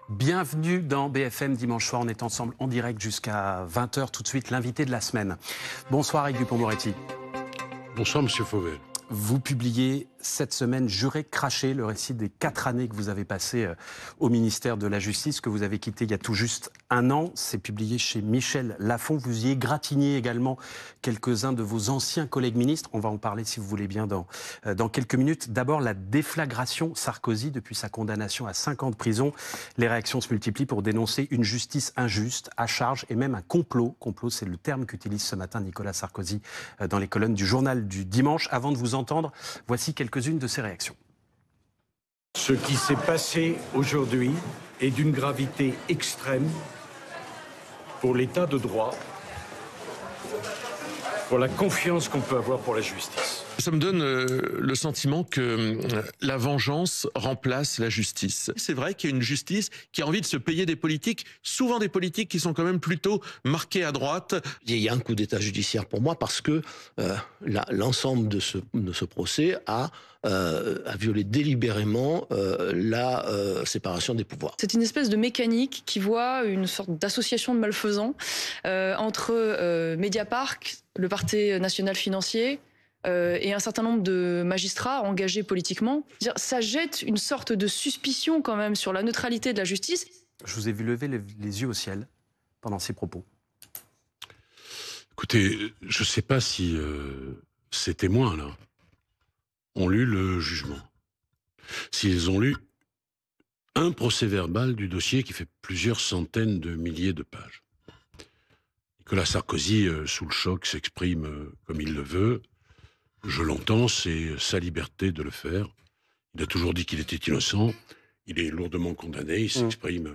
Bienvenue dans BFM Dimanche soir. On est ensemble en direct jusqu'à 20h. Tout de suite, l'invité de la semaine. Bonsoir Éric Dupond-Moretti. Bonsoir Monsieur Fauvel. Vous publiez cette semaine Juré craché, le récit des 4 années que vous avez passées au ministère de la Justice, que vous avez quitté il y a tout juste un an. C'est publié chez Michel Lafon. Vous y égratigné également quelques-uns de vos anciens collègues ministres. On va en parler, si vous voulez bien, dans quelques minutes. D'abord, la déflagration Sarkozy depuis sa condamnation à 5 ans de prison. Les réactions se multiplient pour dénoncer une justice injuste, à charge, et même un complot. Complot, c'est le terme qu'utilise ce matin Nicolas Sarkozy dans les colonnes du journal du dimanche. Avant de vous entendre, voici quelques-unes de ses réactions. Ce qui s'est passé aujourd'hui est d'une gravité extrême pour l'état de droit, pour la confiance qu'on peut avoir pour la justice. Ça me donne le sentiment que la vengeance remplace la justice. C'est vrai qu'il y a une justice qui a envie de se payer des politiques, souvent des politiques qui sont quand même plutôt marquées à droite. Il y a un coup d'état judiciaire pour moi parce que l'ensemble de ce procès a violé délibérément la séparation des pouvoirs. C'est une espèce de mécanique qui voit une sorte d'association de malfaisants entre Mediapart, le Parquet national financier, et un certain nombre de magistrats engagés politiquement. Ça jette une sorte de suspicion quand même sur la neutralité de la justice. Je vous ai vu lever les yeux au ciel pendant ces propos. Écoutez, je ne sais pas si ces témoins-là ont lu le jugement. S'ils ont lu un procès-verbal du dossier qui fait plusieurs centaines de milliers de pages. Nicolas Sarkozy, sous le choc, s'exprime comme il le veut. Je l'entends, c'est sa liberté de le faire. Il a toujours dit qu'il était innocent. Il est lourdement condamné, il s'exprime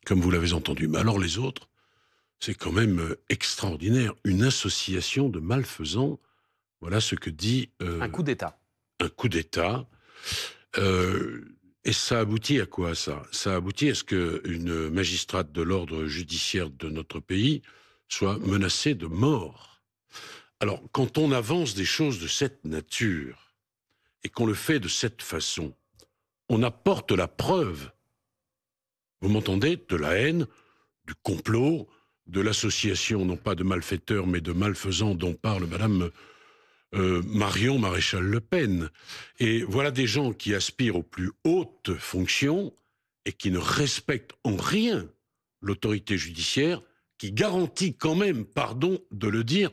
comme vous l'avez entendu. Mais alors les autres, c'est quand même extraordinaire. Une association de malfaisants, voilà ce que dit... un coup d'État. Un coup d'État. Et ça aboutit à quoi, ça? Ça aboutit à ce qu'une magistrate de l'ordre judiciaire de notre pays soit menacée de mort. Alors, quand on avance des choses de cette nature et qu'on le fait de cette façon, on apporte la preuve, vous m'entendez, de la haine, du complot, de l'association, non pas de malfaiteurs, mais de malfaisants dont parle Madame Marion Maréchal Le Pen. Et voilà des gens qui aspirent aux plus hautes fonctions et qui ne respectent en rien l'autorité judiciaire, qui garantit quand même, pardon de le dire,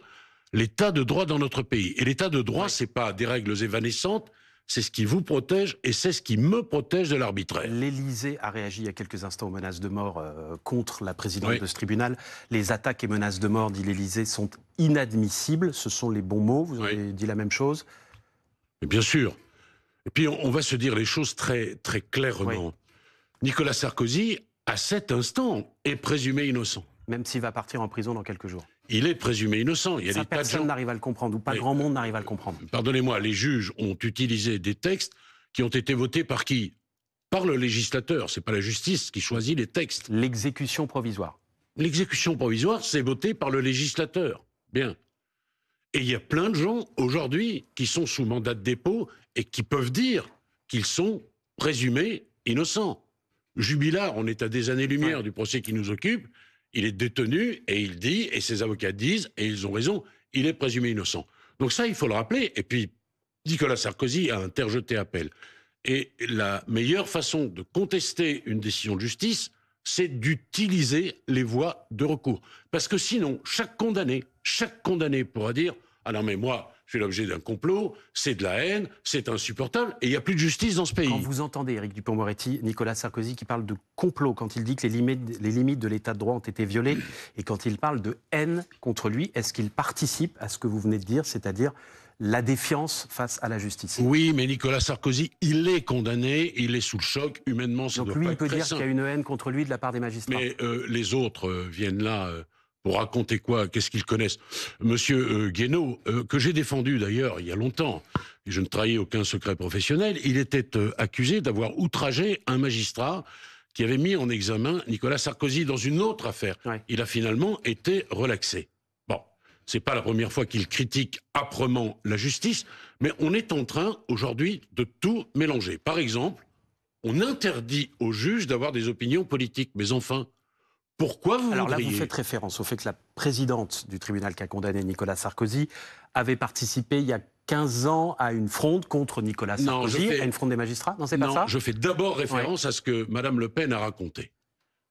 l'état de droit dans notre pays. Et l'état de droit, c'est pas des règles évanescentes, c'est ce qui vous protège et c'est ce qui me protège de l'arbitraire. L'Élysée a réagi il y a quelques instants aux menaces de mort contre la présidente de ce tribunal. Les attaques et menaces de mort, dit l'Élysée, sont inadmissibles. Ce sont les bons mots. Vous avez dit la même chose? Et bien sûr. Et puis on va se dire les choses très, très clairement. Nicolas Sarkozy, à cet instant, est présumé innocent. Même s'il va partir en prison dans quelques jours. Il est présumé innocent. Il y a ça, personne n'arrive à le comprendre, ou pas grand monde n'arrive à le comprendre. Pardonnez-moi, les juges ont utilisé des textes qui ont été votés par qui? Par le législateur. C'est pas la justice qui choisit les textes. L'exécution provisoire. L'exécution provisoire, c'est voté par le législateur. Bien. Et il y a plein de gens, aujourd'hui, qui sont sous mandat de dépôt et qui peuvent dire qu'ils sont présumés innocents. Jubilard, on est à des années-lumière du procès qui nous occupe. Il est détenu et il dit, et ses avocats disent, et ils ont raison, il est présumé innocent. Donc ça, il faut le rappeler. Et puis, Nicolas Sarkozy a interjeté appel. Et la meilleure façon de contester une décision de justice, c'est d'utiliser les voies de recours. Parce que sinon, chaque condamné pourra dire « Ah non, mais moi, je suis l'objet d'un complot, c'est de la haine, c'est insupportable, et il n'y a plus de justice dans ce pays. » Quand vous entendez, Éric Dupond-Moretti, Nicolas Sarkozy qui parle de complot, quand il dit que les limites de l'état de droit ont été violées, et quand il parle de haine contre lui, est-ce qu'il participe à ce que vous venez de dire, c'est-à-dire la défiance face à la justice? Oui, mais Nicolas Sarkozy, il est condamné, il est sous le choc, humainement, ça doit pas être très Donc lui, il peut dire qu'il y a une haine contre lui de la part des magistrats. Mais les autres viennent là... pour raconter quoi? Qu'est-ce qu'ils connaissent? Monsieur Guénaud, que j'ai défendu d'ailleurs il y a longtemps, et je ne trahis aucun secret professionnel, il était accusé d'avoir outragé un magistrat qui avait mis en examen Nicolas Sarkozy dans une autre affaire. Ouais. Il a finalement été relaxé. Bon, c'est pas la première fois qu'il critique âprement la justice, mais on est en train aujourd'hui de tout mélanger. Par exemple, on interdit aux juges d'avoir des opinions politiques. Mais enfin, pourquoi vous Alors là, voudriez... vous faites référence au fait que la présidente du tribunal qui a condamné Nicolas Sarkozy avait participé il y a 15 ans à une fronde contre Nicolas Sarkozy, à une fronde des magistrats. Non, c'est pas ça? Non, je fais d'abord référence à ce que Mme Le Pen a raconté.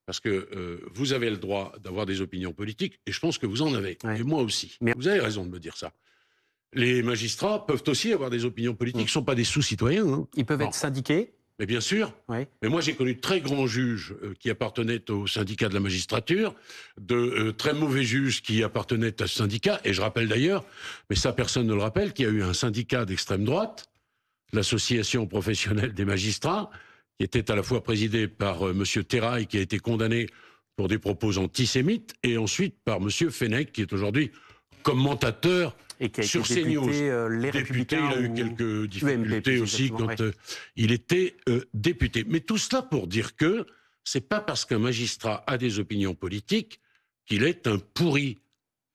Parce que vous avez le droit d'avoir des opinions politiques, et je pense que vous en avez, et moi aussi. Mais vous avez raison de me dire ça. Les magistrats peuvent aussi avoir des opinions politiques, ils ne sont pas des sous-citoyens. Hein. Ils peuvent être syndiqués. Mais bien sûr. Mais moi, j'ai connu de très grands juges qui appartenaient au syndicat de la magistrature, de très mauvais juges qui appartenaient à ce syndicat. Et je rappelle d'ailleurs, mais ça personne ne le rappelle, qu'il y a eu un syndicat d'extrême droite, l'association professionnelle des magistrats, qui était à la fois présidé par M. Terrail, qui a été condamné pour des propos antisémites, et ensuite par M. Fenech, qui est aujourd'hui commentateur et qui a sur été CNews. Les député, il a eu quelques difficultés UMP, aussi quand il était député. Mais tout cela pour dire que c'est pas parce qu'un magistrat a des opinions politiques qu'il est un pourri.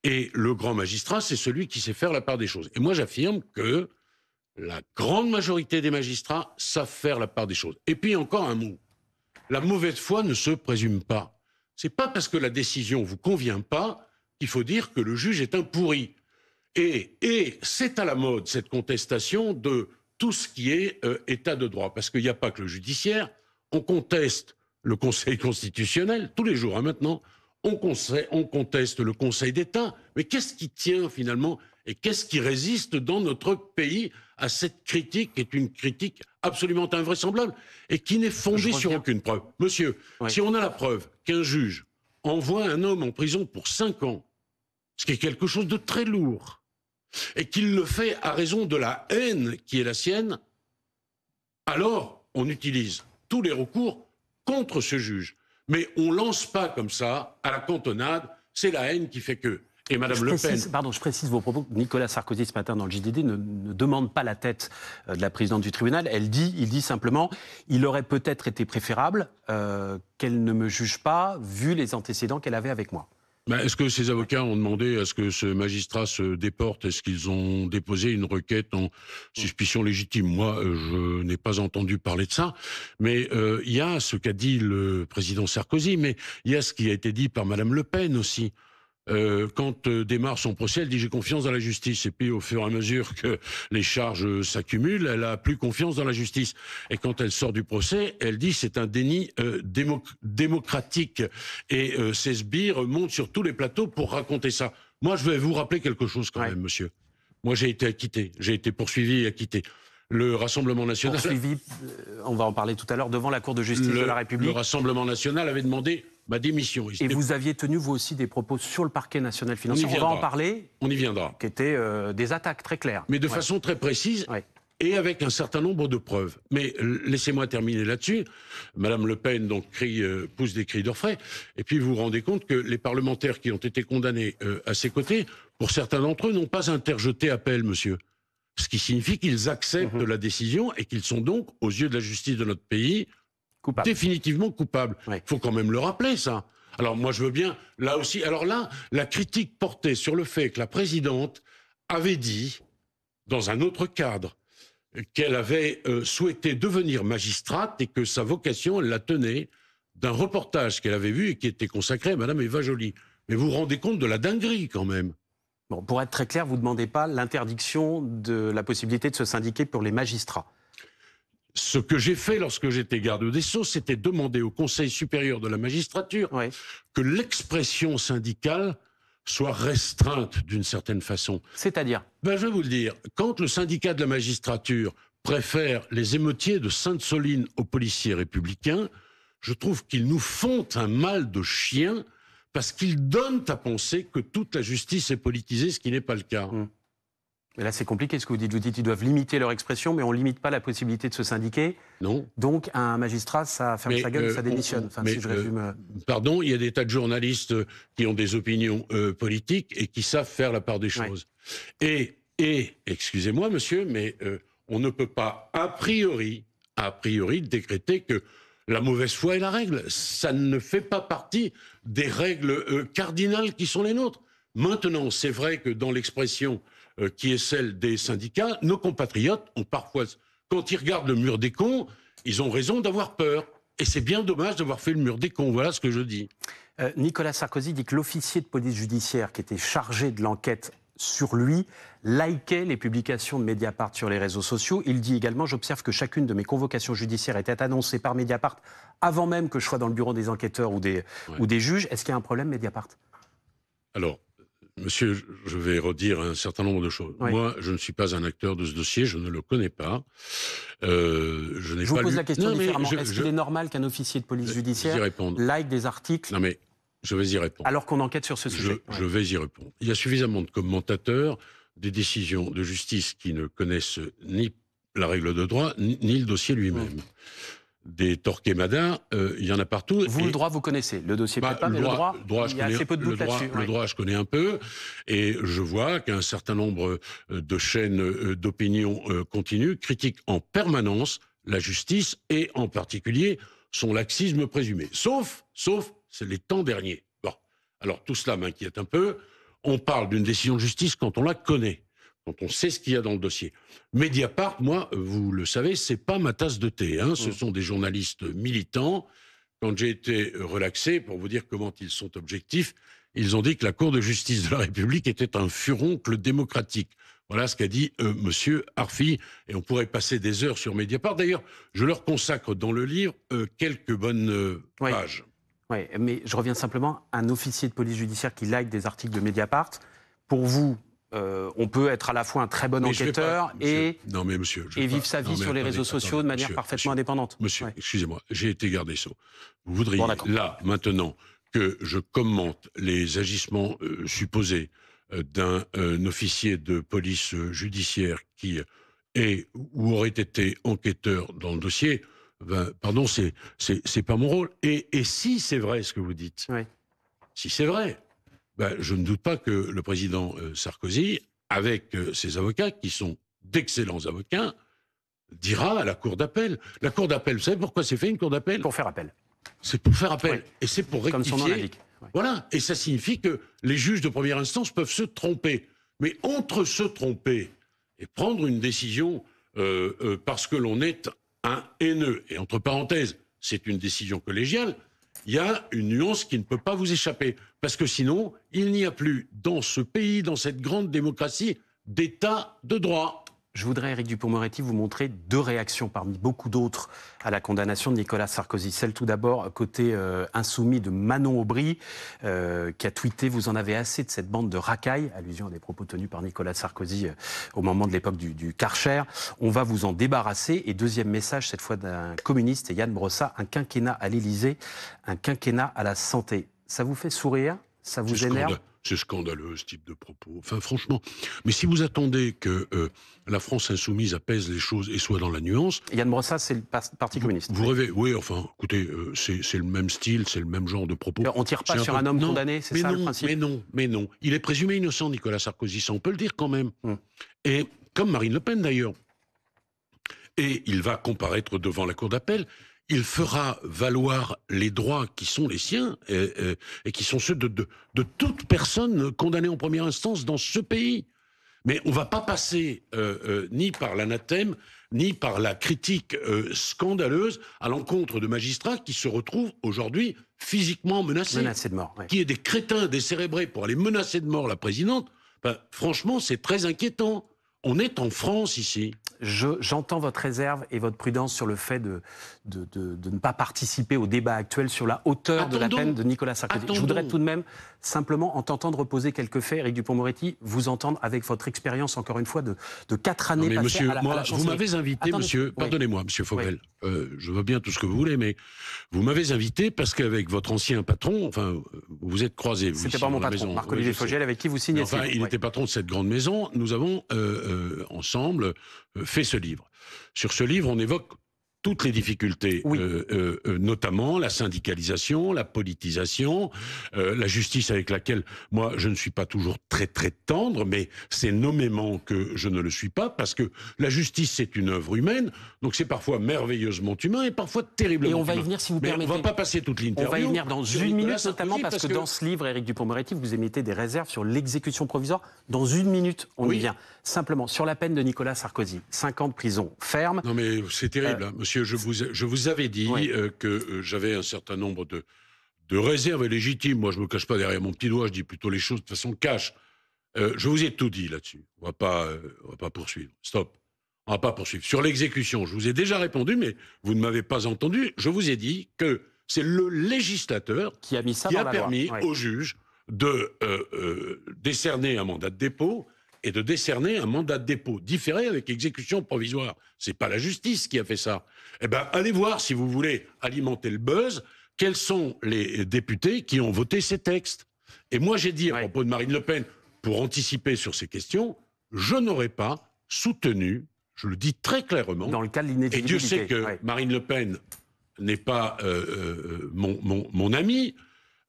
Et le grand magistrat, c'est celui qui sait faire la part des choses. Et moi, j'affirme que la grande majorité des magistrats savent faire la part des choses. Et puis encore un mot. La mauvaise foi ne se présume pas. C'est pas parce que la décision vous convient pas qu'il faut dire que le juge est un pourri. Et c'est à la mode, cette contestation de tout ce qui est état de droit. Parce qu'il n'y a pas que le judiciaire. On conteste le Conseil constitutionnel tous les jours, hein, maintenant. On conteste le Conseil d'État. Mais qu'est-ce qui tient finalement et qu'est-ce qui résiste dans notre pays à cette critique, qui est une critique absolument invraisemblable et qui n'est fondée sur aucune preuve? Monsieur, si on a la preuve qu'un juge envoie un homme en prison pour 5 ans, ce qui est quelque chose de très lourd, et qu'il le fait à raison de la haine qui est la sienne, alors on utilise tous les recours contre ce juge. Mais on ne lance pas comme ça, à la cantonade, c'est la haine qui fait que... Et Madame Le Pen... Pardon, je précise vos propos. Nicolas Sarkozy, ce matin, dans le JDD, ne demande pas la tête de la présidente du tribunal. Il dit simplement, il aurait peut-être été préférable qu'elle ne me juge pas, vu les antécédents qu'elle avait avec moi. Est-ce que ces avocats ont demandé à ce que ce magistrat se déporte? Est-ce qu'ils ont déposé une requête en suspicion légitime? Moi, je n'ai pas entendu parler de ça. Mais il y a ce qu'a dit le président Sarkozy, mais il y a ce qui a été dit par Madame Le Pen aussi. Quand démarre son procès, elle dit « j'ai confiance dans la justice ». Et puis au fur et à mesure que les charges s'accumulent, elle a plus confiance dans la justice. Et quand elle sort du procès, elle dit « c'est un déni démocratique ». Et ses sbires montent sur tous les plateaux pour raconter ça. Moi, je vais vous rappeler quelque chose quand même, monsieur. Moi, j'ai été acquitté, j'ai été poursuivi et acquitté. Le Rassemblement national... Poursuivi, on va en parler tout à l'heure, devant la Cour de justice de la République. Le Rassemblement national avait demandé ma démission. Et vous aviez tenu, vous aussi, des propos sur le parquet national financier. On va en parler. On y viendra. Qui étaient des attaques très claires. Mais de façon très précise et avec un certain nombre de preuves. Mais laissez-moi terminer là-dessus. Madame Le Pen donc pousse des cris d'orfraie. Et puis vous vous rendez compte que les parlementaires qui ont été condamnés à ses côtés, pour certains d'entre eux, n'ont pas interjeté appel, monsieur. Ce qui signifie qu'ils acceptent la décision et qu'ils sont donc, aux yeux de la justice de notre pays, définitivement coupables. Il faut quand même le rappeler, ça. Alors moi, je veux bien, là aussi... Alors là, la critique portait sur le fait que la présidente avait dit, dans un autre cadre, qu'elle avait souhaité devenir magistrate et que sa vocation, elle la tenait d'un reportage qu'elle avait vu et qui était consacré à Madame Eva Joly. Mais vous vous rendez compte de la dinguerie, quand même. Bon, pour être très clair, vous ne demandez pas l'interdiction de la possibilité de se syndiquer pour les magistrats. Ce que j'ai fait lorsque j'étais garde des Sceaux, c'était demander au Conseil supérieur de la magistrature que l'expression syndicale soit restreinte d'une certaine façon. C'est-à-dire? Je vais vous le dire. Quand le syndicat de la magistrature préfère les émeutiers de Sainte-Soline aux policiers républicains, je trouve qu'ils nous font un mal de chien parce qu'ils donnent à penser que toute la justice est politisée, ce qui n'est pas le cas. Mais là, c'est compliqué ce que vous dites. Vous dites qu'ils doivent limiter leur expression, mais on ne limite pas la possibilité de se syndiquer. Non. Donc, un magistrat, ça ferme sa gueule, ça démissionne. Enfin, si je résume... Pardon, il y a des tas de journalistes qui ont des opinions politiques et qui savent faire la part des choses. Et excusez-moi, monsieur, mais on ne peut pas, a priori, décréter que la mauvaise foi est la règle. Ça ne fait pas partie des règles cardinales qui sont les nôtres. Maintenant, c'est vrai que dans l'expression qui est celle des syndicats, nos compatriotes ont parfois, quand ils regardent le mur des cons, ils ont raison d'avoir peur. Et c'est bien dommage d'avoir fait le mur des cons, voilà ce que je dis. Nicolas Sarkozy dit que l'officier de police judiciaire qui était chargé de l'enquête sur lui likait les publications de Mediapart sur les réseaux sociaux. Il dit également « J'observe que chacune de mes convocations judiciaires était annoncée par Mediapart avant même que je sois dans le bureau des enquêteurs ou des juges. » Est-ce qu'il y a un problème, Mediapart? Alors, monsieur, je vais redire un certain nombre de choses. Oui. Moi, je ne suis pas un acteur de ce dossier, je ne le connais pas. Je vous pose la question différemment. Est-ce qu'il est normal qu'un officier de police judiciaire like des articles? Non mais, je vais y répondre. Alors qu'on enquête sur ce sujet. Je vais y répondre. Il y a suffisamment de commentateurs des décisions de justice qui ne connaissent ni la règle de droit, ni le dossier lui-même. Des Torquemada, il y en a partout. Vous, le droit, vous connaissez. Le dossier, peut-être pas, mais le droit, il y a assez peu de doute là-dessus. Le droit, je connais un peu. Et je vois qu'un certain nombre de chaînes d'opinion continue critiquent en permanence la justice et en particulier son laxisme présumé. Sauf, c'est les temps derniers. Bon. Alors tout cela m'inquiète un peu. On parle d'une décision de justice quand on la connaît, quand on sait ce qu'il y a dans le dossier. Mediapart, moi, vous le savez, c'est pas ma tasse de thé. Hein. Ce sont des journalistes militants. Quand j'ai été relaxé, pour vous dire comment ils sont objectifs, ils ont dit que la Cour de justice de la République était un furoncle démocratique. Voilà ce qu'a dit monsieur Arfi. Et on pourrait passer des heures sur Mediapart. D'ailleurs, je leur consacre dans le livre quelques bonnes pages. Oui, mais je reviens simplement, un officier de police judiciaire qui like des articles de Mediapart, pour vous, on peut être à la fois un très bon enquêteur et vivre sa vie sur les réseaux sociaux de manière parfaitement indépendante. Monsieur, excusez-moi, j'ai été garde des Sceaux. Vous voudriez, là, maintenant, que je commente les agissements supposés d'un officier de police judiciaire qui est ou aurait été enquêteur dans le dossier? Pardon, c'est pas mon rôle. Et si c'est vrai ce que vous dites, si c'est vrai, je ne doute pas que le président Sarkozy, avec ses avocats, qui sont d'excellents avocats, dira à la cour d'appel. La cour d'appel, vous savez pourquoi c'est fait une cour d'appel? Pour faire appel. C'est pour faire appel. Et c'est pour rectifier. Comme son nom l'indique. Voilà. Et ça signifie que les juges de première instance peuvent se tromper. Mais entre se tromper et prendre une décision parce que l'on est un haineux, et entre parenthèses, c'est une décision collégiale, il y a une nuance qui ne peut pas vous échapper. Parce que sinon, il n'y a plus dans ce pays, dans cette grande démocratie, d'état de droit. Je voudrais, Éric Dupond-Moretti, vous montrer deux réactions parmi beaucoup d'autres à la condamnation de Nicolas Sarkozy. Celle tout d'abord, côté insoumis de Manon Aubry, qui a tweeté « Vous en avez assez de cette bande de racailles », allusion à des propos tenus par Nicolas Sarkozy au moment de l'époque du Karcher. « On va vous en débarrasser ». Et deuxième message, cette fois d'un communiste, et Yann Brossa, un quinquennat à l'Élysée, un quinquennat à la santé. Ça vous fait sourire? Ça vous énerve? C'est scandaleux, ce type de propos. Enfin, franchement. Mais si vous attendez que la France insoumise apaise les choses et soit dans la nuance... Yann Brossa, c'est le Parti communiste. Vous rêvez? Oui, enfin, écoutez, c'est le même style, c'est le même genre de propos. On ne tire pas sur un homme condamné, c'est ça le principe? Mais non. Il est présumé innocent, Nicolas Sarkozy, ça on peut le dire quand même. Et comme Marine Le Pen d'ailleurs. Et il va comparaître devant la cour d'appel. Il fera valoir les droits qui sont les siens et qui sont ceux de toute personne condamnée en première instance dans ce pays. Mais on ne va pas passer ni par l'anathème, ni par la critique scandaleuse à l'encontre de magistrats qui se retrouvent aujourd'hui physiquement menacés. Menacés de mort, oui. Qui est des crétins décérébrés pour aller menacer de mort la présidente. Franchement, c'est très inquiétant. On est en France ici. J'entends votre réserve et votre prudence sur le fait de ne pas participer au débat actuel sur la hauteur de la peine de Nicolas Sarkozy. Je voudrais tout de même, simplement, en tentant de reposer quelques faits, Éric Dupond-Moretti, vous entendre avec votre expérience, encore une fois, de 4 années passées monsieur, à la vous m'avez invité, monsieur, pardonnez-moi, monsieur Fauvel, je veux bien tout ce que vous voulez, mais vous m'avez invité parce qu'avec votre ancien patron, enfin, vous vous êtes croisés. C'était pas mon patron, Marc-Olivier Fogiel, avec qui vous signez. Enfin, il était patron de cette grande maison. Nous avons ensemble fait ce livre. Sur ce livre, on évoque toutes les difficultés, Oui. notamment la syndicalisation, la politisation, la justice avec laquelle, moi, je ne suis pas toujours très tendre, mais c'est nommément que je ne le suis pas, parce que la justice, c'est une œuvre humaine, donc c'est parfois merveilleusement humain et parfois terriblement Et on va y humain. venir, si vous Mais permettez. on va pas passer toute l'interview. On va y venir dans sur une Nicolas minute, Sarkozy, notamment parce que dans ce livre, Éric Dupond-Moretti, vous émettez des réserves sur l'exécution provisoire. Dans une minute, on y vient. Simplement, sur la peine de Nicolas Sarkozy, 5 ans de prison ferme. Non mais c'est terrible, hein, monsieur. Je vous avais dit que j'avais un certain nombre de réserves légitimes. Moi, je me cache pas derrière mon petit doigt. Je dis plutôt les choses de façon cash. Je vous ai tout dit là-dessus. On va pas poursuivre. Stop. On va pas poursuivre. Sur l'exécution, je vous ai déjà répondu, mais vous ne m'avez pas entendu. Je vous ai dit que c'est le législateur qui a mis ça qui dans a la permis loi. au juge de décerner un mandat de dépôt et de décerner un mandat de dépôt différé avec exécution provisoire. C'est pas la justice qui a fait ça. Eh ben, allez voir, si vous voulez alimenter le buzz, quels sont les députés qui ont voté ces textes. Et moi, j'ai dit à propos de Marine Le Pen, pour anticiper sur ces questions, je n'aurais pas soutenu, je le dis très clairement, dans le cas de et l'inéligibilité. Dieu sait que Marine Le Pen n'est pas mon ami,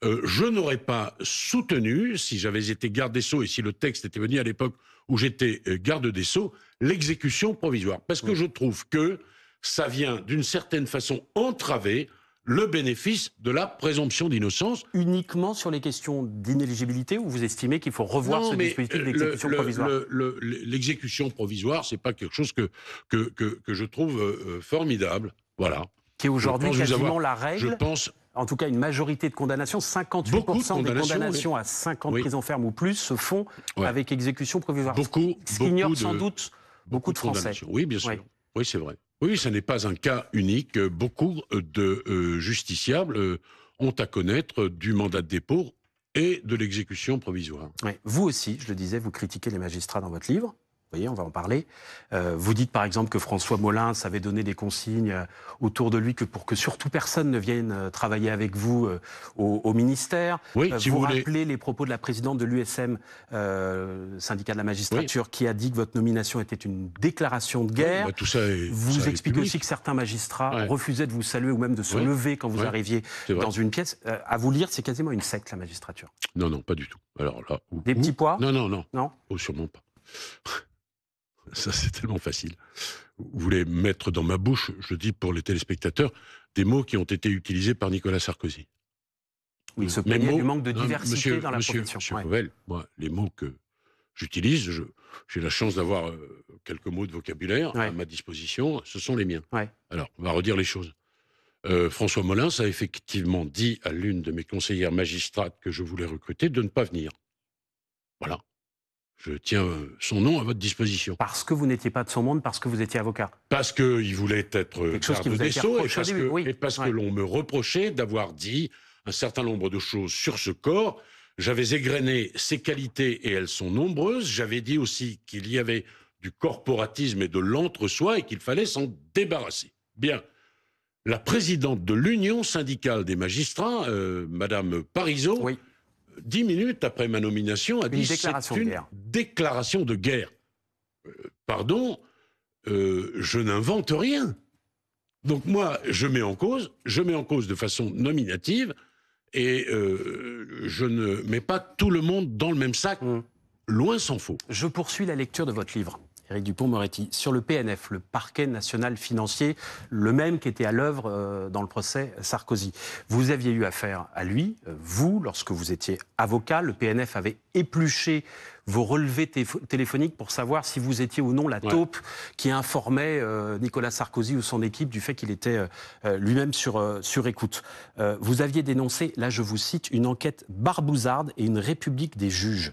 je n'aurais pas soutenu, si j'avais été garde des Sceaux et si le texte était venu à l'époque où j'étais garde des Sceaux, l'exécution provisoire. Parce que je trouve que ça vient d'une certaine façon entraver le bénéfice de la présomption d'innocence. Uniquement sur les questions d'inéligibilité, ou vous estimez qu'il faut revoir ce dispositif d'exécution provisoire? L'exécution provisoire, c'est pas quelque chose que je trouve formidable. Voilà. Qui est aujourd'hui quasiment la Je règle. pense. En tout cas, une majorité de condamnations, 58% des condamnations à 5 ans de prison ferme ou plus se font avec exécution provisoire. Ce qu'ignorent sans doute beaucoup de Français. Oui, bien sûr. Oui, c'est vrai. Oui, ça n'est pas un cas unique. Beaucoup de justiciables ont à connaître du mandat de dépôt et de l'exécution provisoire. Vous aussi, je le disais, vous critiquez les magistrats dans votre livre. Vous voyez, on va en parler. Vous dites par exemple que François Molins avait donné des consignes autour de lui pour que surtout personne ne vienne travailler avec vous au ministère. Oui, si vous voulez. Rappelez les propos de la présidente de l'USM, syndicat de la magistrature, qui a dit que votre nomination était une déclaration de guerre. Tout ça vous expliquez aussi que certains magistrats refusaient de vous saluer ou même de se lever quand vous arriviez dans une pièce. À vous lire, c'est quasiment une secte, la magistrature. Non, non, pas du tout. Alors là, des petits pois? Non. Oh, sûrement pas. Ça, c'est tellement facile. Vous voulez mettre dans ma bouche, je dis pour les téléspectateurs, des mots qui ont été utilisés par Nicolas Sarkozy. Oui, il se plaignait du manque de diversité dans la profession. Monsieur Revel, moi, les mots que j'utilise, j'ai la chance d'avoir quelques mots de vocabulaire à ma disposition, ce sont les miens. Alors, on va redire les choses. François Molins a effectivement dit à l'une de mes conseillères magistrates que je voulais recruter de ne pas venir. Voilà. Je tiens son nom à votre disposition. Parce que vous n'étiez pas de son monde, parce que vous étiez avocat. Parce qu'il voulait être garde des Sceaux et parce que l'on me reprochait d'avoir dit un certain nombre de choses sur ce corps. J'avais égrené ses qualités et elles sont nombreuses. J'avais dit aussi qu'il y avait du corporatisme et de l'entre-soi et qu'il fallait s'en débarrasser. Bien. La présidente de l'Union syndicale des magistrats, Madame Parisot, 10 minutes après ma nomination, a dit c'est une déclaration de guerre. Pardon, je n'invente rien. Donc moi, je mets en cause de façon nominative et je ne mets pas tout le monde dans le même sac, loin s'en faut. Je poursuis la lecture de votre livre, Éric Dupond-Moretti, sur le PNF, le parquet national financier, le même qui était à l'œuvre dans le procès Sarkozy. Vous aviez eu affaire à lui, vous, lorsque vous étiez avocat. Le PNF avait épluché vos relevés téléphoniques pour savoir si vous étiez ou non la taupe qui informait Nicolas Sarkozy ou son équipe du fait qu'il était lui-même sur écoute. Vous aviez dénoncé, là je vous cite, une enquête barbouzarde et une république des juges.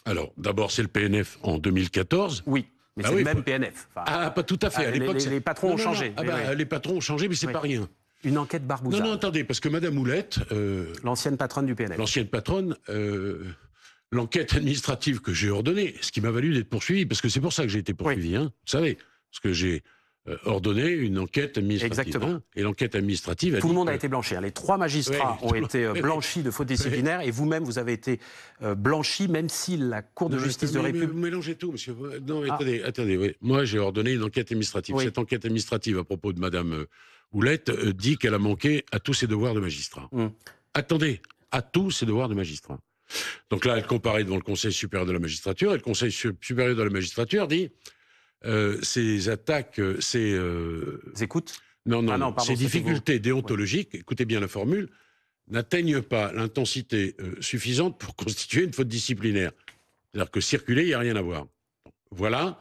Alors, d'abord, c'est le PNF en 2014. Oui. Mais c'est le même PNF. Enfin, pas tout à fait. À l'époque, les patrons ont changé. Les patrons ont changé, mais c'est pas rien. Une enquête barbouzarde. Non, attendez, parce que Madame Houlette... l'ancienne patronne du PNF. L'ancienne patronne, l'enquête administrative que j'ai ordonnée, ce qui m'a valu d'être poursuivi, parce que c'est pour ça que j'ai été poursuivi, hein, vous savez, parce que j'ai ordonné une enquête administrative. Exactement. Hein, et l'enquête administrative a Tout dit le monde que... a été blanchi. Les 3 magistrats ont été blanchis de fautes disciplinaires et vous-même, vous avez été blanchi, même si la Cour de justice de République... Vous mélangez tout, monsieur. Non, attendez. Oui. Moi, j'ai ordonné une enquête administrative. Oui. Cette enquête administrative, à propos de Madame Houlette, dit qu'elle a manqué à tous ses devoirs de magistrat. Attendez, à tous ses devoirs de magistrat. Donc là, elle comparaît devant le Conseil supérieur de la magistrature, et le Conseil supérieur de la magistrature dit ces attaques, ces écoutes non, pardon, ces difficultés déontologiques, écoutez bien la formule, n'atteignent pas l'intensité suffisante pour constituer une faute disciplinaire. C'est-à-dire que circuler, il n'y a rien à voir. Voilà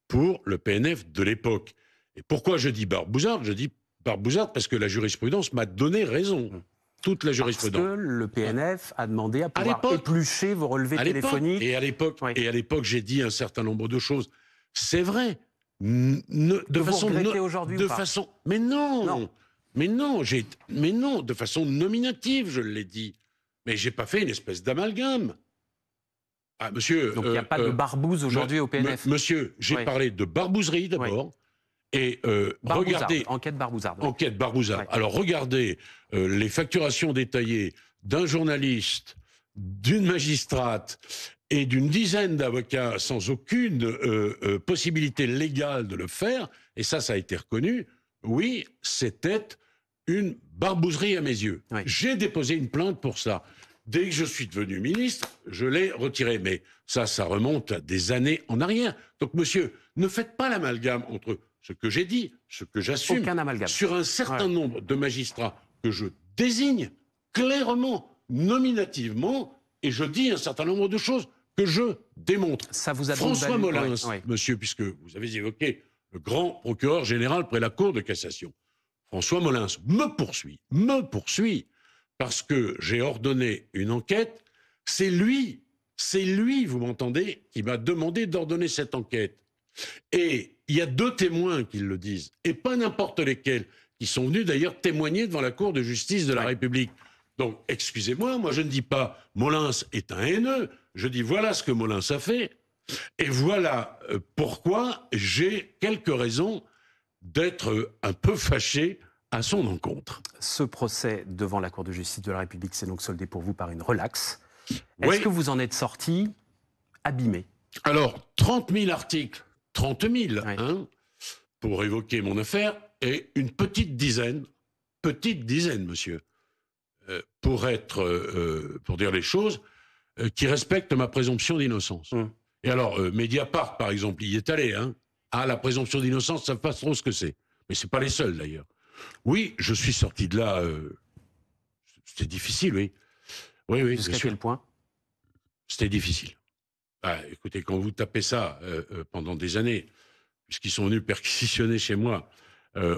pour le PNF de l'époque. Et pourquoi je dis barbouzarde? Je dis barbouzarde parce que la jurisprudence m'a donné raison. Toute la jurisprudence. Parce que le PNF a demandé à pouvoir éplucher vos relevés téléphoniques. Et à l'époque, j'ai dit un certain nombre de choses. C'est vrai. De façon mais non. De façon nominative, je l'ai dit. Mais j'ai pas fait une espèce d'amalgame. Ah, monsieur. Donc il n'y a pas de barbouze aujourd'hui au PNF. Monsieur, j'ai parlé de barbouzerie d'abord. Et regardez, enquête barbouzarde. Enquête barbouzarde. Ouais. Alors regardez les facturations détaillées d'un journaliste, d'une magistrate et d'une dizaine d'avocats sans aucune possibilité légale de le faire. Et ça a été reconnu. Oui, c'était une barbouzerie à mes yeux. Ouais. J'ai déposé une plainte pour ça. Dès que je suis devenu ministre, je l'ai retiré. Mais ça remonte à des années en arrière. Donc monsieur, ne faites pas l'amalgame entre ce que j'ai dit, ce que j'assume, sur un certain nombre de magistrats que je désigne clairement, nominativement, et je dis un certain nombre de choses que je démontre. Ça vous a François Molins, monsieur, puisque vous avez évoqué le grand procureur général près la Cour de cassation, François Molins me poursuit, parce que j'ai ordonné une enquête. C'est lui, vous m'entendez, qui m'a demandé d'ordonner cette enquête. Et il y a 2 témoins qui le disent, et pas n'importe lesquels, qui sont venus d'ailleurs témoigner devant la Cour de justice de la République. Donc, excusez-moi, moi je ne dis pas Molins est un haineux, je dis voilà ce que Molins a fait, et voilà pourquoi j'ai quelques raisons d'être un peu fâché à son encontre. Ce procès devant la Cour de justice de la République s'est donc soldé pour vous par une relaxe. Est-ce que vous en êtes sorti abîmé? Alors, 30 000 articles, 30 000, hein, pour évoquer mon affaire, et une petite dizaine, monsieur, pour dire les choses, qui respectent ma présomption d'innocence. Et alors, Mediapart, par exemple, y est allé, hein. Ah, la présomption d'innocence, ça ne savent pas trop ce que c'est. Mais ce n'est pas les seuls, d'ailleurs. Oui, je suis sorti de là, c'était difficile, oui. Oui, jusqu'à quel point? C'était difficile. Ah, écoutez, quand vous tapez ça pendant des années, puisqu'ils sont venus perquisitionner chez moi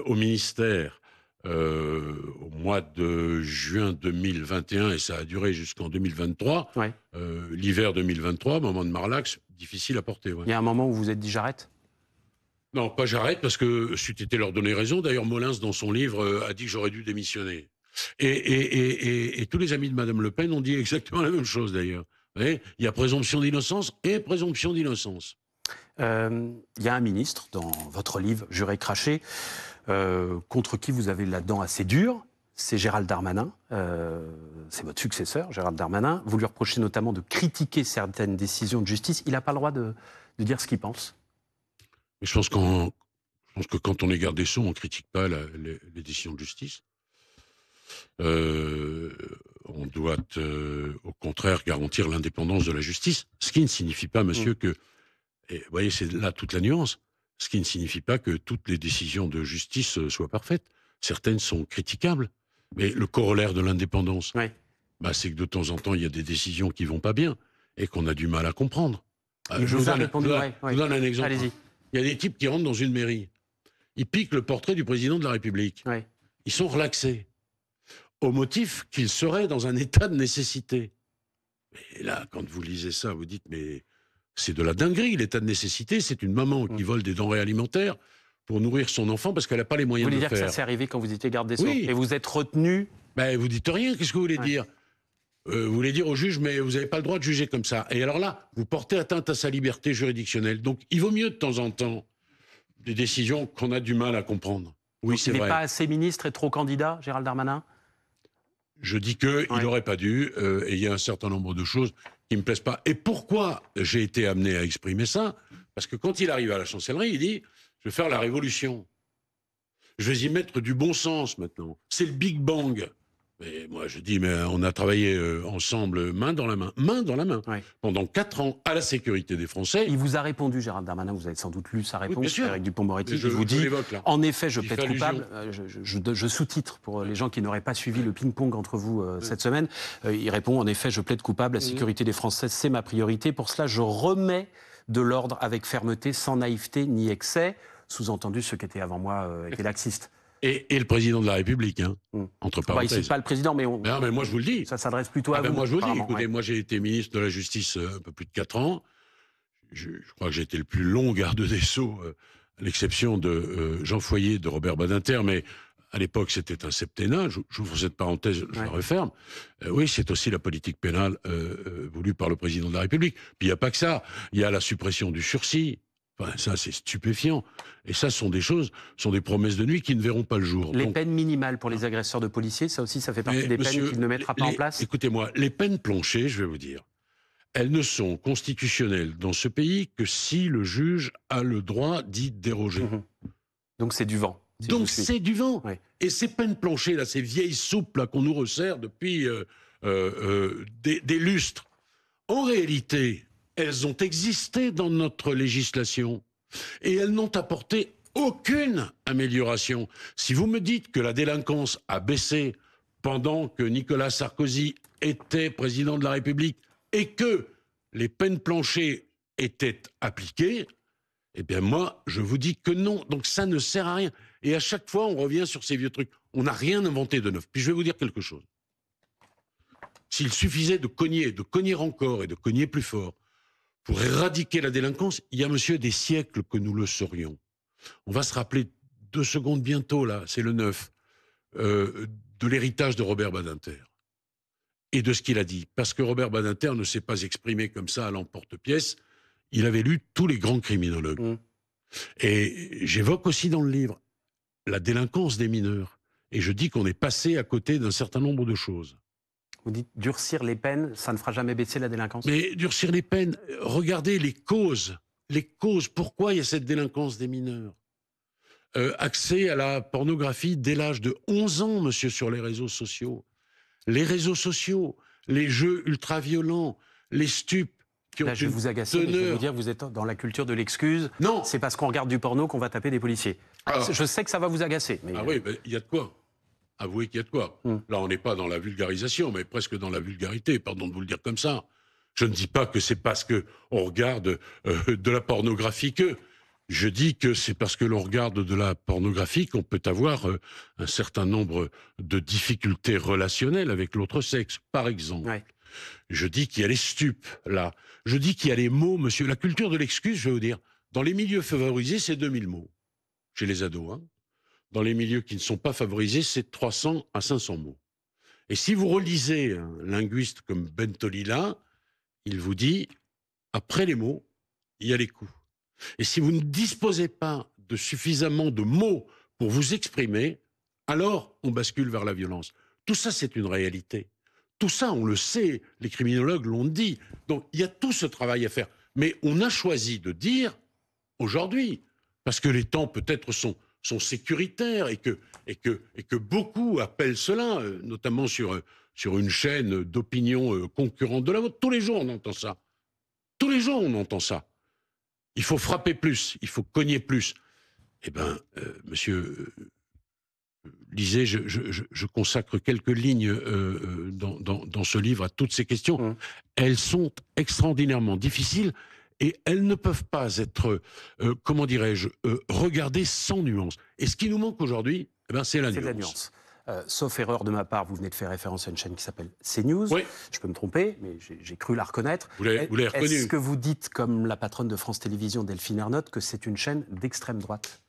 au ministère au mois de juin 2021, et ça a duré jusqu'en 2023, l'hiver 2023, moment de Marlax, difficile à porter. Il y a un moment où vous vous êtes dit j'arrête? Non, pas j'arrête, parce que c'eût été leur donner raison. D'ailleurs, Molins, dans son livre, a dit que j'aurais dû démissionner. Et tous les amis de Madame Le Pen ont dit exactement la même chose, d'ailleurs. Vous voyez, il y a présomption d'innocence et présomption d'innocence. Il y a un ministre, dans votre livre, Juré craché, contre qui vous avez la dent assez dure, c'est Gérald Darmanin. C'est votre successeur, Gérald Darmanin. Vous lui reprochez notamment de critiquer certaines décisions de justice. Il n'a pas le droit de dire ce qu'il pense. Mais je pense que quand on est garde des Sceaux, on ne critique pas les décisions de justice. On doit, au contraire, garantir l'indépendance de la justice. Ce qui ne signifie pas, monsieur, que... Et vous voyez, c'est là toute la nuance. Ce qui ne signifie pas que toutes les décisions de justice soient parfaites. Certaines sont critiquables. Mais le corollaire de l'indépendance, c'est que de temps en temps, il y a des décisions qui ne vont pas bien et qu'on a du mal à comprendre. Je vous donne un exemple. Allez-y. Il y a des types qui rentrent dans une mairie. Ils piquent le portrait du président de la République. Ils sont relaxés. Au motif qu'ils seraient dans un état de nécessité. Et là, quand vous lisez ça, vous dites, mais c'est de la dinguerie, l'état de nécessité. C'est une maman qui vole des denrées alimentaires pour nourrir son enfant parce qu'elle n'a pas les moyens de le faire. Vous voulez dire que ça s'est arrivé quand vous étiez garde des Sceaux et vous êtes retenu? Vous dites rien, qu'est-ce que vous voulez dire? Vous voulez dire au juge, mais vous n'avez pas le droit de juger comme ça. Et alors là, vous portez atteinte à sa liberté juridictionnelle. Donc, il vaut mieux de temps en temps des décisions qu'on a du mal à comprendre. Oui, c'est vrai. Il n'est vrai. pas assez ministre et trop candidat, Gérald Darmanin? Je dis qu'il n'aurait pas dû, et il y a un certain nombre de choses qui ne me plaisent pas. Et pourquoi j'ai été amené à exprimer ça? Parce que quand il arrive à la chancellerie, il dit « je vais faire la révolution. Je vais y mettre du bon sens maintenant. C'est le Big Bang. » Mais moi, je dis, mais on a travaillé ensemble, main dans la main, pendant 4 ans, à la sécurité des Français. Il vous a répondu, Gérald Darmanin, vous avez sans doute lu sa réponse, avec Dupond-Moretti, qui vous dit, en effet, je plaide coupable, je sous-titre pour les gens qui n'auraient pas suivi le ping-pong entre vous cette semaine, il répond, en effet, je plaide coupable, la sécurité des Français, c'est ma priorité, pour cela, je remets de l'ordre avec fermeté, sans naïveté ni excès, sous-entendu, ceux qui étaient avant moi étaient laxistes. Et le président de la République, hein, entre parenthèses. Bah, c'est pas le président, mais non, mais moi je vous le dis. Ça s'adresse plutôt à vous. Moi je vous le dis. Écoutez, moi j'ai été ministre de la Justice un peu plus de 4 ans. Je crois que j'ai été le plus long garde des Sceaux, à l'exception de Jean Foyer, de Robert Badinter, mais à l'époque c'était un septennat. J'ouvre cette parenthèse, je la referme. Oui, c'est aussi la politique pénale voulue par le président de la République. Puis il n'y a pas que ça. Il y a la suppression du sursis. Enfin, ça, c'est stupéfiant. Et ça, ce sont des choses, sont des promesses de nuit qui ne verront pas le jour. Les peines minimales pour les agresseurs de policiers, ça aussi, ça fait partie des peines qu'il ne mettra pas en place? Écoutez-moi, les peines planchées, je vais vous dire, elles ne sont constitutionnelles dans ce pays que si le juge a le droit d'y déroger. Donc c'est du vent. Donc c'est du vent. Oui. Et ces peines planchées, là, ces vieilles soupes là qu'on nous resserre depuis des lustres, en réalité, elles ont existé dans notre législation et elles n'ont apporté aucune amélioration. Si vous me dites que la délinquance a baissé pendant que Nicolas Sarkozy était président de la République et que les peines planchées étaient appliquées, eh bien moi, je vous dis que non. Donc ça ne sert à rien. Et à chaque fois, on revient sur ces vieux trucs. On n'a rien inventé de neuf. Puis je vais vous dire quelque chose. S'il suffisait de cogner encore et de cogner plus fort, pour éradiquer la délinquance, il y a, monsieur, des siècles que nous le saurions. On va se rappeler 2 secondes bientôt, là, c'est le 9, de l'héritage de Robert Badinter et de ce qu'il a dit. Parce que Robert Badinter ne s'est pas exprimé comme ça à l'emporte-pièce. Il avait lu tous les grands criminologues. Et j'évoque aussi dans le livre la délinquance des mineurs. Et je dis qu'on est passé à côté d'un certain nombre de choses. Vous dites durcir les peines, ça ne fera jamais baisser la délinquance? Mais durcir les peines, regardez les causes. Les causes, pourquoi il y a cette délinquance des mineurs? Accès à la pornographie dès l'âge de 11 ans, monsieur, sur les réseaux sociaux. Les réseaux sociaux, les jeux ultra-violents, les stupes qui ont là, je vais vous agacer, mais je vais vous dire, vous êtes dans la culture de l'excuse. Non. C'est parce qu'on regarde du porno qu'on va taper des policiers. Alors, je sais que ça va vous agacer. Mais... Ah oui, ben, il y a de quoi. Avouez qu'il y a de quoi. Là, on n'est pas dans la vulgarisation, mais presque dans la vulgarité, pardon de vous le dire comme ça. Je ne dis pas que c'est parce qu'on regarde de la pornographie que. Je dis que c'est parce que l'on regarde de la pornographie qu'on peut avoir un certain nombre de difficultés relationnelles avec l'autre sexe, par exemple. Ouais. Je dis qu'il y a les stupes, là. Je dis qu'il y a les mots, monsieur. La culture de l'excuse, je vais vous dire, dans les milieux favorisés, c'est 2000 mots. Chez les ados, hein. Dans les milieux qui ne sont pas favorisés, c'est 300 à 500 mots. Et si vous relisez un linguiste comme Bentolila, il vous dit, après les mots, il y a les coups. Et si vous ne disposez pas de suffisamment de mots pour vous exprimer, alors on bascule vers la violence. Tout ça, c'est une réalité. Tout ça, on le sait, les criminologues l'ont dit. Donc, il y a tout ce travail à faire. Mais on a choisi de dire, aujourd'hui, parce que les temps peut-être sont sécuritaires et que beaucoup appellent cela, notamment sur une chaîne d'opinion concurrente de la vôtre. Tous les jours, on entend ça. Tous les jours, on entend ça. Il faut frapper plus, il faut cogner plus. Eh bien, monsieur, lisez, je consacre quelques lignes dans ce livre à toutes ces questions. Elles sont extraordinairement difficiles et elles ne peuvent pas être, comment dirais-je, regardées sans nuance. Et ce qui nous manque aujourd'hui, eh ben, c'est la nuance. Sauf erreur de ma part, vous venez de faire référence à une chaîne qui s'appelle CNews. Oui. Je peux me tromper, mais j'ai cru la reconnaître. Vous l'avez reconnue. Est-ce que vous dites, comme la patronne de France Télévisions, Delphine Ernotte, que c'est une chaîne d'extrême droite?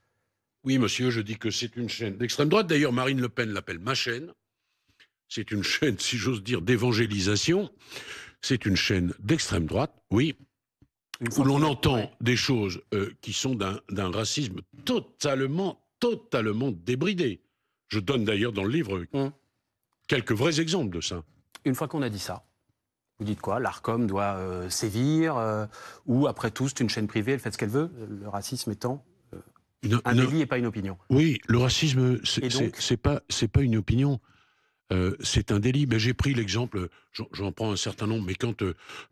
Oui, monsieur, je dis que c'est une chaîne d'extrême droite. D'ailleurs, Marine Le Pen l'appelle ma chaîne. C'est une chaîne, si j'ose dire, d'évangélisation. C'est une chaîne d'extrême droite, oui. où l'on entend des choses qui sont d'un racisme totalement débridé. Je donne d'ailleurs dans le livre quelques vrais exemples de ça. Une fois qu'on a dit ça, vous dites quoi? L'Arcom doit sévir ou après tout, c'est une chaîne privée, elle fait ce qu'elle veut, le racisme étant un délit et pas une opinion. Oui, le racisme, c'est pas une opinion. C'est un délit. Ben, j'ai pris l'exemple, j'en prends un certain nombre, mais quand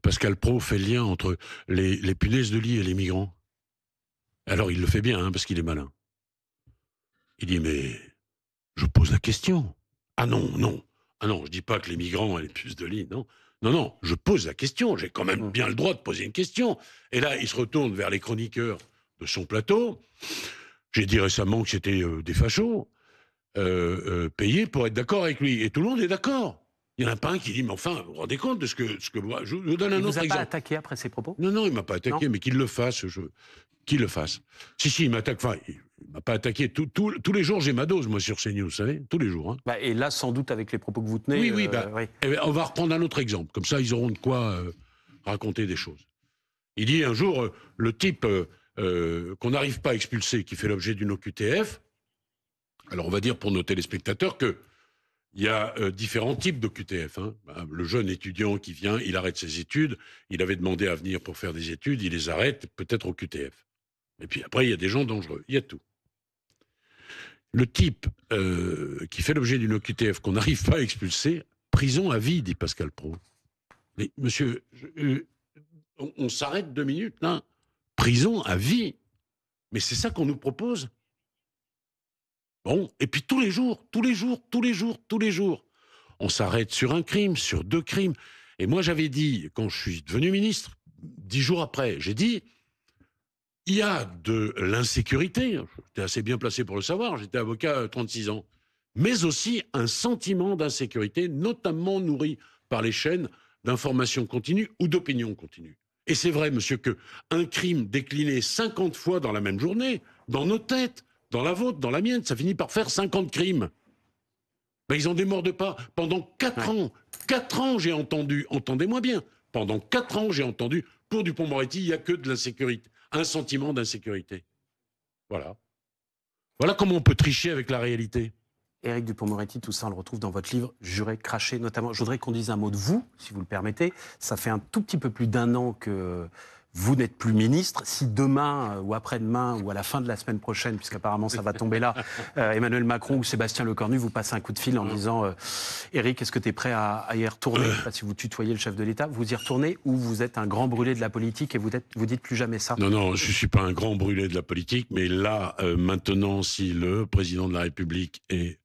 Pascal Praud fait le lien entre les punaises de lit et les migrants, alors il le fait bien, hein, parce qu'il est malin. Il dit, mais je pose la question. Ah non, je dis pas que les migrants et les punaises de lit, non, je pose la question. J'ai quand même bien le droit de poser une question. Et là, il se retourne vers les chroniqueurs de son plateau. J'ai dit récemment que c'était des fachos. Payé pour être d'accord avec lui. Et tout le monde est d'accord. Il n'y en a pas un qui dit, mais enfin, vous vous rendez compte de ce que moi... Je vous donne un autre exemple. Il ne vous a pas attaqué après ses propos? Non, il ne m'a pas attaqué, mais qu'il le fasse. Qu'il le fasse. Si, il m'attaque. Enfin, il ne m'a pas attaqué. Tous les jours, j'ai ma dose, moi, sur CNews, vous savez. Tous les jours. Hein. Et là, sans doute, avec les propos que vous tenez... Oui. Eh bien, on va reprendre un autre exemple. Comme ça, ils auront de quoi raconter des choses. Il dit un jour, le type qu'on n'arrive pas à expulser, qui fait l'objet d'une OQTF... Alors, on va dire pour nos téléspectateurs qu'il y a différents types d'OQTF. Hein. Le jeune étudiant qui vient, il arrête ses études, il avait demandé à venir pour faire des études, il les arrête, peut-être OQTF. Et puis après, il y a des gens dangereux, il y a tout. Le type qui fait l'objet d'une OQTF qu'on n'arrive pas à expulser, prison à vie, dit Pascal Praud. Mais monsieur, on s'arrête 2 minutes, là. Prison à vie. Mais c'est ça qu'on nous propose. Bon, et puis tous les jours, on s'arrête sur un crime, sur 2 crimes. Et moi, j'avais dit, quand je suis devenu ministre, 10 jours après, j'ai dit, il y a de l'insécurité, j'étais assez bien placé pour le savoir, j'étais avocat 36 ans, mais aussi un sentiment d'insécurité, notamment nourri par les chaînes d'information continue ou d'opinion continue. Et c'est vrai, monsieur, qu'un crime décliné 50 fois dans la même journée, dans nos têtes, dans la vôtre, dans la mienne, ça finit par faire 50 crimes. Ben, ils en démordent pas. Pendant 4 ans, j'ai entendu, entendez-moi bien, pendant 4 ans, j'ai entendu, pour Dupond-Moretti, il n'y a que de l'insécurité, un sentiment d'insécurité. Voilà. Voilà comment on peut tricher avec la réalité. Éric Dupond-Moretti, tout ça, on le retrouve dans votre livre « Juré, craché », notamment. Je voudrais qu'on dise un mot de vous, si vous le permettez. Ça fait un tout petit peu plus d'1 an que... vous n'êtes plus ministre. Si demain ou après-demain ou à la fin de la semaine prochaine, puisqu'apparemment ça va tomber là, Emmanuel Macron ou Sébastien Lecornu vous passent un coup de fil en disant Éric, est-ce que tu es prêt à y retourner? Si vous tutoyez le chef de l'État, vous y retournez ou vous êtes un grand brûlé de la politique et vous dites plus jamais ça? Non, je ne suis pas un grand brûlé de la politique, mais là, maintenant, si le président de la République et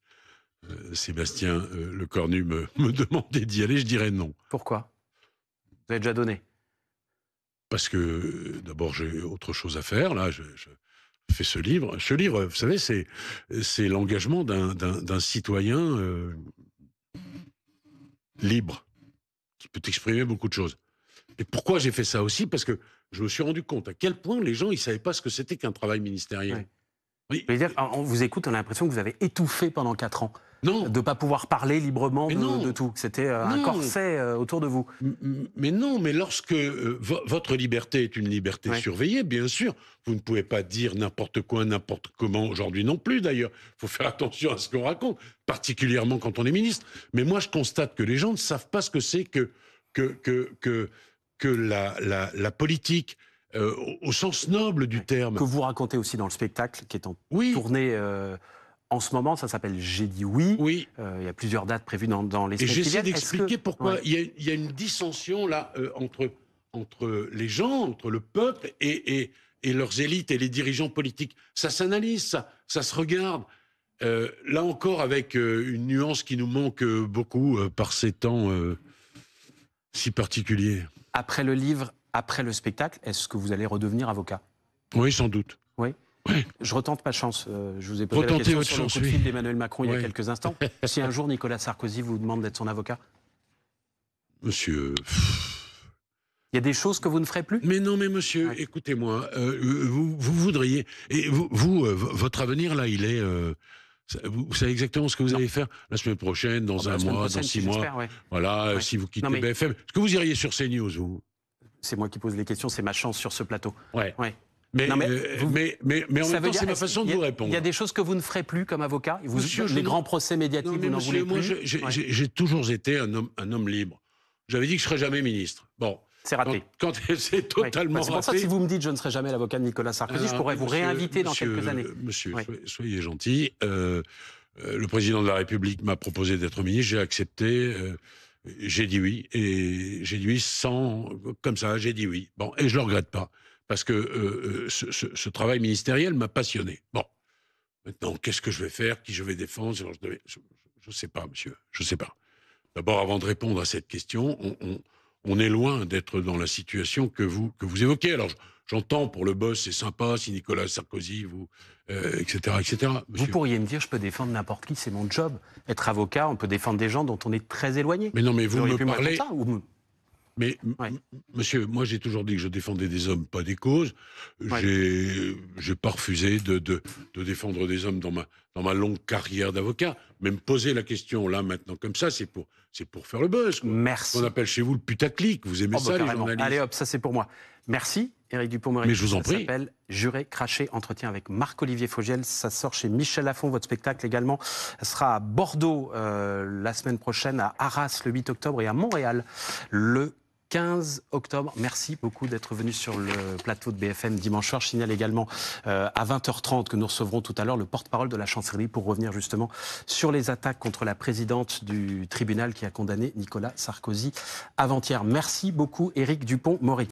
Sébastien Lecornu me demandaient d'y aller, je dirais non. Pourquoi? Vous avez déjà donné? Parce que, d'abord, j'ai autre chose à faire. Là, je fais ce livre. Ce livre, vous savez, c'est l'engagement d'un citoyen libre, qui peut exprimer beaucoup de choses. Et pourquoi j'ai fait ça aussi? Parce que je me suis rendu compte à quel point les gens, ils ne savaient pas ce que c'était qu'un travail ministériel. Ouais. Oui. On vous écoute, on a l'impression que vous avez étouffé pendant 4 ans. Non. De ne pas pouvoir parler librement de tout. C'était un corset autour de vous. Mais non, mais lorsque votre liberté est une liberté surveillée, bien sûr, vous ne pouvez pas dire n'importe quoi, n'importe comment, aujourd'hui non plus d'ailleurs. Il faut faire attention à ce qu'on raconte, particulièrement quand on est ministre. Mais moi, je constate que les gens ne savent pas ce que c'est que la politique, au sens noble du terme. Que vous racontez aussi dans le spectacle, qui est en tournée... en ce moment, ça s'appelle J'ai dit oui. Oui. Il y a plusieurs dates prévues dans les semaines qui viennent. Et j'essaie d'expliquer pourquoi il y a une dissension là entre les gens, entre le peuple et leurs élites et les dirigeants politiques. Ça s'analyse, ça se regarde. Là encore, avec une nuance qui nous manque beaucoup par ces temps si particuliers. Après le livre, après le spectacle, est-ce que vous allez redevenir avocat? Oui, sans doute. Oui. Oui. Je retente ma chance. Je vous ai posé la question sur le coup de fil d'Emmanuel Macron il y a quelques instants. Si un jour Nicolas Sarkozy vous demande d'être son avocat? Monsieur... Il y a des choses que vous ne ferez plus? Mais non, mais monsieur, écoutez-moi, vous voudriez... Et votre avenir, là, il est... vous savez exactement ce que vous allez faire la semaine prochaine, dans un mois, dans 6 mois. Voilà, si vous quittez BFM. Est-ce que vous iriez sur CNews, vous? C'est moi qui pose les questions, c'est ma chance sur ce plateau. Ouais. Ouais. Mais, Non, mais mais en même temps, c'est ma façon de vous répondre. Il y a des choses que vous ne ferez plus comme avocat. Monsieur, les grands procès médiatiques, non, vous n'en voulez moi, plus. j'ai toujours été un homme libre. J'avais dit que je ne serais jamais ministre. Bon. C'est raté. Quand c'est totalement raté. C'est pour ça que si vous me dites je ne serai jamais l'avocat de Nicolas Sarkozy, je pourrais vous réinviter dans quelques années. Monsieur, soyez gentil. Le président de la République m'a proposé d'être ministre, j'ai accepté. J'ai dit oui. Et j'ai dit oui comme ça, j'ai dit oui. Bon, et je ne le regrette pas. Parce que ce travail ministériel m'a passionné. Bon, maintenant, qu'est-ce que je vais faire? Qui je vais défendre? Je ne sais pas, monsieur, je ne sais pas. D'abord, avant de répondre à cette question, on est loin d'être dans la situation que vous évoquez. Alors, j'entends pour le boss, c'est sympa, si Nicolas Sarkozy, etc., etc. Monsieur. Vous pourriez me dire, je peux défendre n'importe qui, c'est mon job. Être avocat, on peut défendre des gens dont on est très éloigné. Mais non, mais vous me parlez... Ça, ou... Mais, monsieur, moi j'ai toujours dit que je défendais des hommes, pas des causes. J'ai pas refusé de défendre des hommes dans ma longue carrière d'avocat. Mais me poser la question là, maintenant, comme ça, c'est pour faire le buzz, quoi. Merci. On appelle chez vous le putaclic. Vous aimez ça, les journalistes? Allez hop, ça c'est pour moi. Merci, Éric Dupond-Moretti. Mais je vous en prie. Ça s'appelle Juré, craché, entretien avec Marc-Olivier Fogiel. Ça sort chez Michel Lafon, votre spectacle également. Ça sera à Bordeaux la semaine prochaine, à Arras le 8 octobre et à Montréal le 15 octobre. Merci beaucoup d'être venu sur le plateau de BFM dimanche soir. Je signale également à 20h30 que nous recevrons tout à l'heure le porte-parole de la chancellerie pour revenir justement sur les attaques contre la présidente du tribunal qui a condamné Nicolas Sarkozy avant-hier. Merci beaucoup, Éric Dupond-Moretti.